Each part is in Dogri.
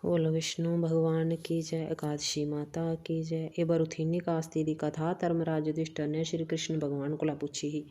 बोलो विष्णु भगवान की जय। एकादशी माता की जय। ये बरुथिनी कास्ती की कथा धर्मराज युधिष्ठिर ने श्री कृष्ण भगवान कोला पुछी ही।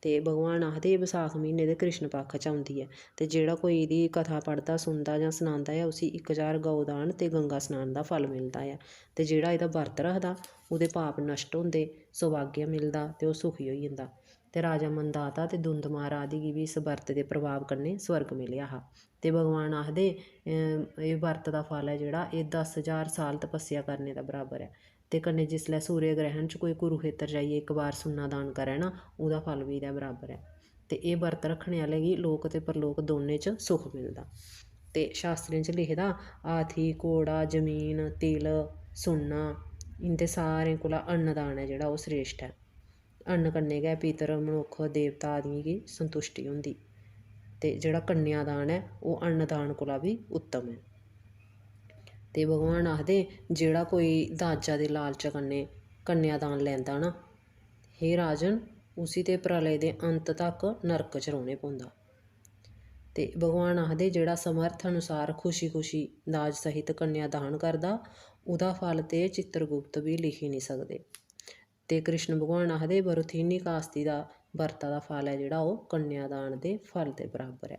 तो भगवान आखदे विसाख महीने के कृष्ण पक्ष च आउंदी है। तो जिहड़ा कोई इहदी कथा पढ़दा सुनदा जां सुनांदा है उसी 1000 गौदान ते गंगा स्नान का फल मिलता है। तो जिहड़ा इहदा वर्त रखदा उहदे पाप नष्ट होंदे, सौभाग्य मिलदा ते ओह सुखी होई जंदा। ते राजा मंदाता ते दुंदमार आदि गी भी इस वर्त के प्रभाव कन्नै स्वर्ग मिलिया हा। ते भगवान आखदे एह् वर्त का फल है जिहड़ा एह् 10,000 साल तपस्या करने दा बराबर है। ते कन्नै जिसलै सूर्य ग्रहण च कोई कुरुखेतर जाइयै एक बार सुन्ना दान करै ना ओह्दा फल भी एह्दे बराबर है। ते एह् वर्त रक्खने आह्ले गी लोक ते परलोक दोनें च सुख मिलदा। ते शास्त्रें च लिखे दा हाथी घोड़ा जमीन तिल सुन्ना इंदे सारें कोला अन्नदान है जेह्ड़ा ओह् श्रेष्ठ है। अन्न कन्नै गै पितर मनुक्ख देवता आदियें गी संतुष्टि होंदी। ते जेह्ड़ा कन्यादान है ओह् अन्नदान कोला भी उत्तम है। ते भगवान आखदे जेह्ड़ा कोई दाजा दे लालच कन्नै कन्यादान लैंदा ना हे राजन उसी ते प्रलय दे अंत तक नरक च रौह्ने पौंदा। ते भगवान आखदे जेह्ड़ा समर्थ अनुसार खुशी खुशी दाज सहित कन्यादान करदा ओह्दा फल ते चित्रगुप्त भी लिखी नहीं सकदे। ते कृष्ण भगवान आखदे बरुथिनी कास्ती दा वर्ता दा फल है जेह्ड़ा ओह् कन्यादान दे फल दे बराबर है।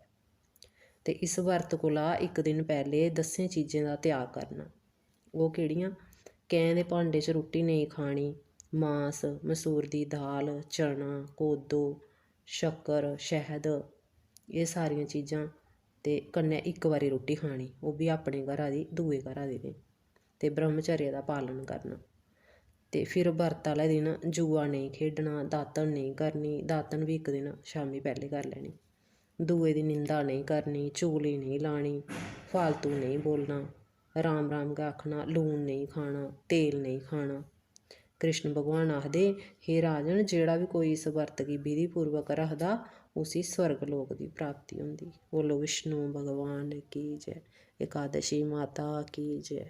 ते इस वर्त कोला इक दिन पैह्ले 10 चीज़ें दा त्याग करना। ओह् केह्ड़ियां? कैं दे भांडे च रुट्टी नेईं खानी, मांस मसूर दी दाल चना कोदो शक्कर शैहद एह् सारियां चीज़ां। ते कन्नै इक बारी रुट्टी खानी ओह् बी अपने घरा दी दूए घरा दी नेईं। ते ब्रह्मचर्य दा पालन करना। ते फिर वर्त आह्ले दिन जुआ नेईं खेढना दातन नेईं करनी दातन भी इक दिन शामीं पैह्लें करी लैनी। दूए दी निंदा नेईं करनी चुगली नेईं लानी फालतू नेईं बोलना राम राम गै आखना लून नेईं खाना तेल नेईं खाना। कृष्ण भगवान आखदे हे राजन जेह्ड़ा भी कोई इस वर्त गी विधि पूर्वक रखदा उसी स्वर्ग लोक दी प्राप्ति होंदी। बोलो विष्णु भगवान की जय। एकादशी माता की जय।